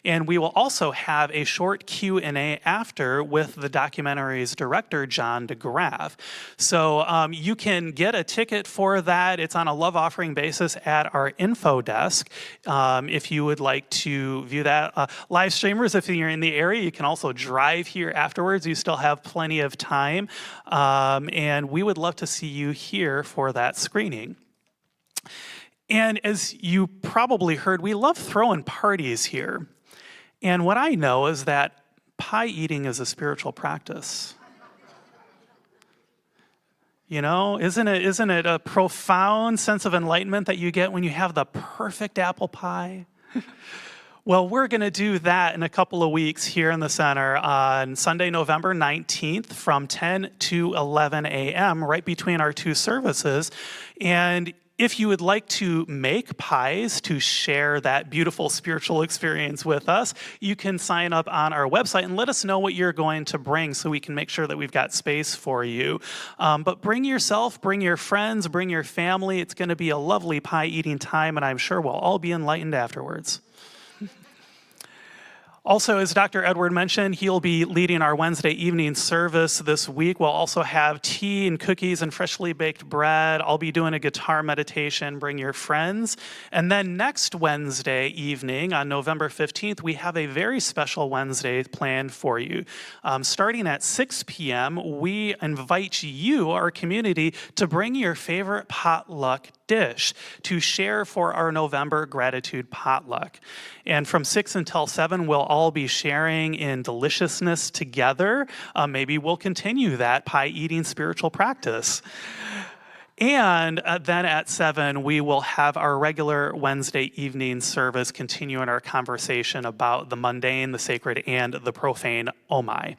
And we will also have a short Q&A after with the documentary's director, John DeGraff. So you can get a ticket for that. It's on a love offering basis at our info desk. If you would like to view that. Live streamers, if you're in the area, you can also drive here afterwards. You still have plenty of time. And we would love to see you here for that screening. And as you probably heard, we love throwing parties here. And what I know is that pie eating is a spiritual practice. Isn't it a profound sense of enlightenment that you get when you have the perfect apple pie? Well, we're going to do that in a couple of weeks here in the center on Sunday, November 19th from 10 to 11 a.m., right between our two services. And if you would like to make pies to share that beautiful spiritual experience with us, you can sign up on our website and let us know what you're going to bring so we can make sure that we've got space for you. But bring yourself, bring your friends, bring your family. It's going to be a lovely pie eating time, and I'm sure we'll all be enlightened afterwards. Also, as Dr. Edward mentioned, he'll be leading our Wednesday evening service this week. We'll also have tea and cookies and freshly baked bread. I'll be doing a guitar meditation. Bring your friends. And then next Wednesday evening, on November 15th, we have a very special Wednesday planned for you. Starting at 6 p.m., we invite you, our community, to bring your favorite potluck dish to share for our November gratitude potluck. And from 6 until 7, we'll all be sharing in deliciousness together. Maybe we'll continue that pie eating spiritual practice. And then at 7, we will have our regular Wednesday evening service continuing our conversation about the mundane, the sacred, and the profane. Oh my.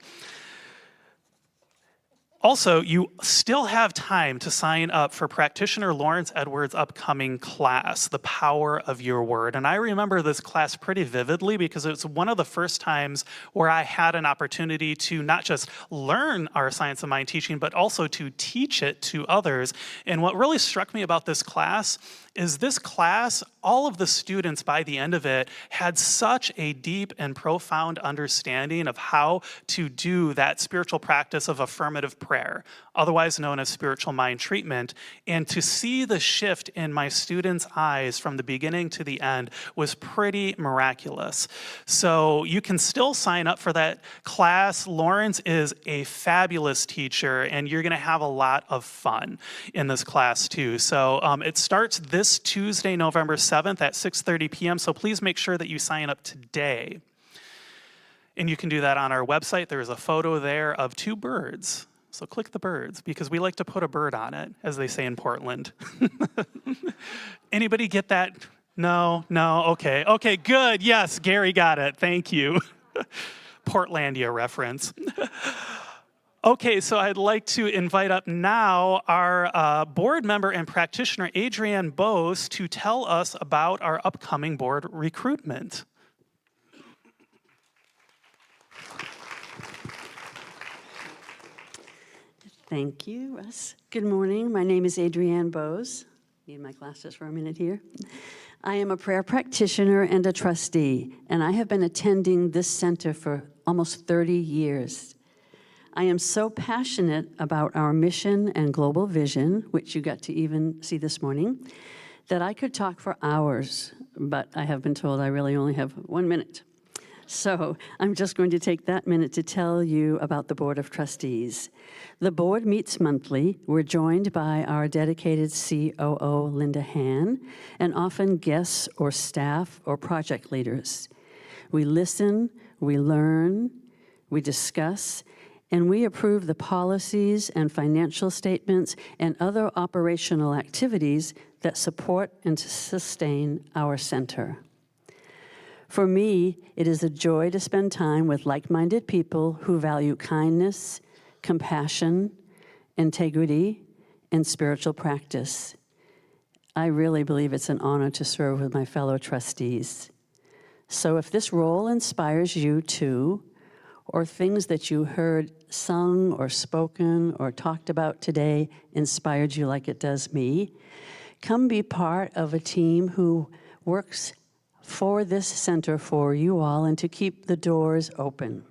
Also, you still have time to sign up for Practitioner Lawrence Edwards' upcoming class, The Power of Your Word. And I remember this class pretty vividly because it was one of the first times where I had an opportunity to not just learn our Science of Mind teaching, but also to teach it to others. And what really struck me about this class is this class, all of the students by the end of it had such a deep and profound understanding of how to do that spiritual practice of affirmative prayer, otherwise known as spiritual mind treatment. And to see the shift in my students' eyes from the beginning to the end was pretty miraculous. So you can still sign up for that class. Lawrence is a fabulous teacher, and you're going to have a lot of fun in this class too. So it starts this Tuesday, November 7th at 6:30 p.m. So please make sure that you sign up today. And you can do that on our website. There's a photo there of 2 birds. So click the birds because we like to put a bird on it, as they say in Portland. Anybody get that? No, okay. Okay, good. Yes, Gary got it. Thank you. Portlandia reference. Okay, so I'd like to invite up now our board member and practitioner, Adrienne Bose, to tell us about our upcoming board recruitment. Thank you, Russ. Good morning. My name is Adrienne Bose. Need my glasses for a minute here. I am a prayer practitioner and a trustee, and I have been attending this center for almost 30 years. I am so passionate about our mission and global vision, which you got to even see this morning, that I could talk for hours, but I have been told I really only have 1 minute. So I'm just going to take that minute to tell you about the Board of Trustees. The board meets monthly. We're joined by our dedicated COO, Linda Hann, and often guests or staff or project leaders. We listen, we learn, we discuss, and we approve the policies and financial statements and other operational activities that support and sustain our center. For me, it is a joy to spend time with like-minded people who value kindness, compassion, integrity, and spiritual practice. I really believe it's an honor to serve with my fellow trustees. So if this role inspires you too, or things that you heard sung or spoken or talked about today inspired you like it does me, come be part of a team who works for this center for you all and to keep the doors open.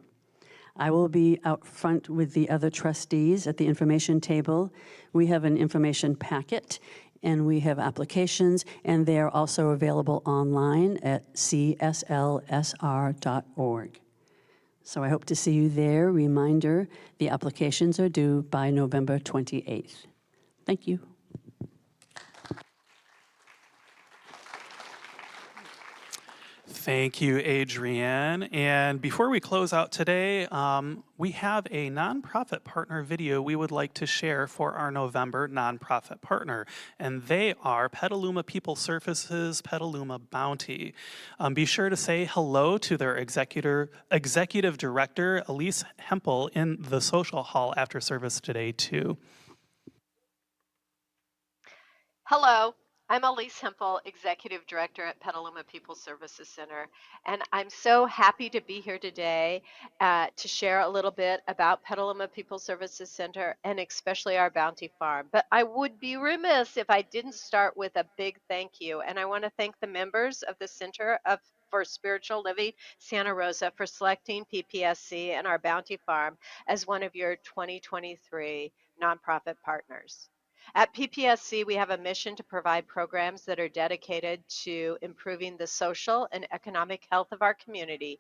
I will be out front with the other trustees at the information table. We have an information packet and we have applications, and they are also available online at CSLSR.org. So I hope to see you there. Reminder, the applications are due by November 28th. Thank you. Thank you, Adrienne. And before we close out today, we have a nonprofit partner video we would like to share for our November nonprofit partner. And they are Petaluma People Services, Petaluma Bounty. Be sure to say hello to their executive director, Elise Hempel, in the social hall after service today, too. Hello, I'm Elise Hempel, Executive Director at Petaluma People Services Center, and I'm so happy to be here today to share a little bit about Petaluma People Services Center and especially our Bounty Farm. But I would be remiss if I didn't start with a big thank you, and I want to thank the members of the Center for Spiritual Living Santa Rosa for selecting PPSC and our Bounty Farm as one of your 2023 nonprofit partners. At PPSC, we have a mission to provide programs that are dedicated to improving the social and economic health of our community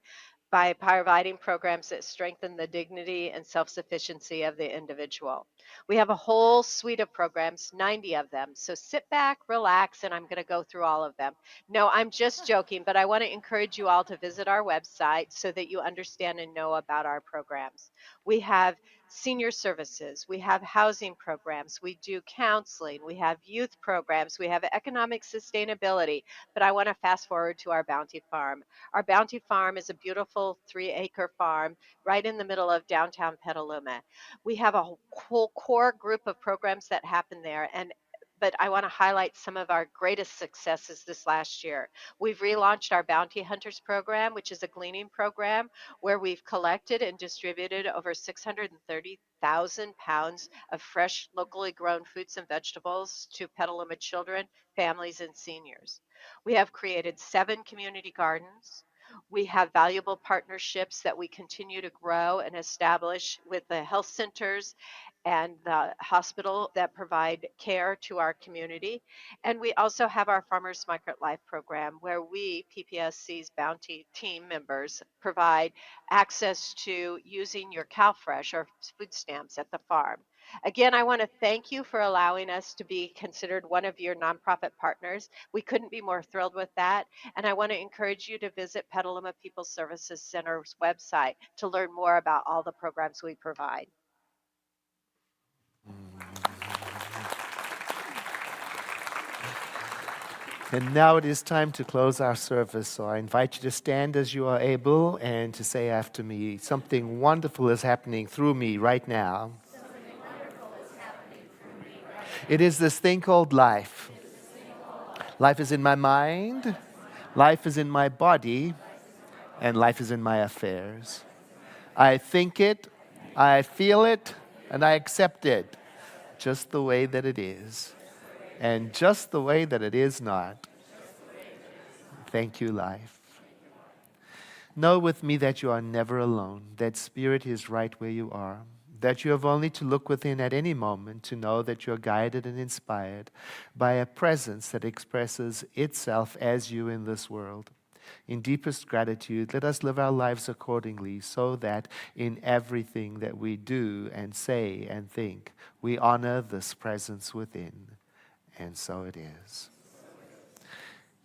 by providing programs that strengthen the dignity and self-sufficiency of the individual. We have a whole suite of programs, 90 of them. So sit back, relax, and I'm going to go through all of them. No, I'm just joking, but I want to encourage you all to visit our website so that you understand and know about our programs. We have senior services, we have housing programs, we do counseling, we have youth programs, we have economic sustainability, but I want to fast forward to our Bounty Farm. Our Bounty Farm is a beautiful 3-acre farm right in the middle of downtown Petaluma. We have a whole core group of programs that happen there, but I want to highlight some of our greatest successes this last year. We've relaunched our Bounty Hunters program, which is a gleaning program where we've collected and distributed over 630,000 pounds of fresh, locally grown fruits and vegetables to Petaluma children, families, and seniors. We have created 7 community gardens. We have valuable partnerships that we continue to grow and establish with the health centers and the hospital that provide care to our community. And we also have our Farmers Market Life program where we, PPSC's Bounty team members, provide access to using your CalFresh or food stamps at the farm. Again, I want to thank you for allowing us to be considered one of your nonprofit partners. We couldn't be more thrilled with that. And I want to encourage you to visit Petaluma People Services Center's website to learn more about all the programs we provide. And now it is time to close our service, so I invite you to stand as you are able and to say after me, something wonderful is happening through me right now. It is this thing called life. Life is in my mind, life is in my body, and life is in my affairs. I think it, I feel it, and I accept it just the way that it is. And just the way that it is not. Thank you, life. Know with me that you are never alone, that Spirit is right where you are, that you have only to look within at any moment to know that you are guided and inspired by a presence that expresses itself as you in this world. In deepest gratitude, let us live our lives accordingly so that in everything that we do and say and think, we honor this presence within. And so it is.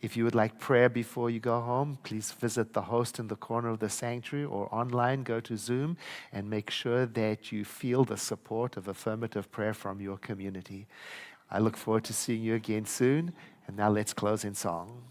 If you would like prayer before you go home, please visit the host in the corner of the sanctuary or online, go to Zoom and make sure that you feel the support of affirmative prayer from your community. I look forward to seeing you again soon. And now let's close in song.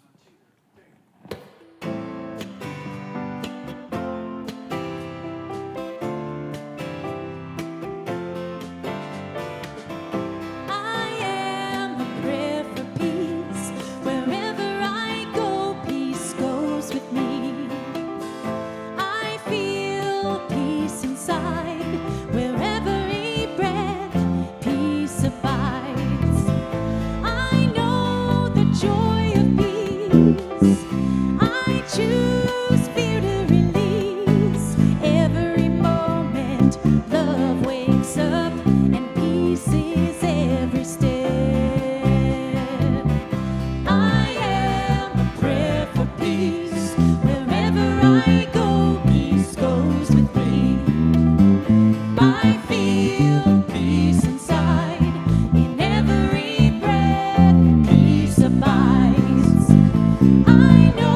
I know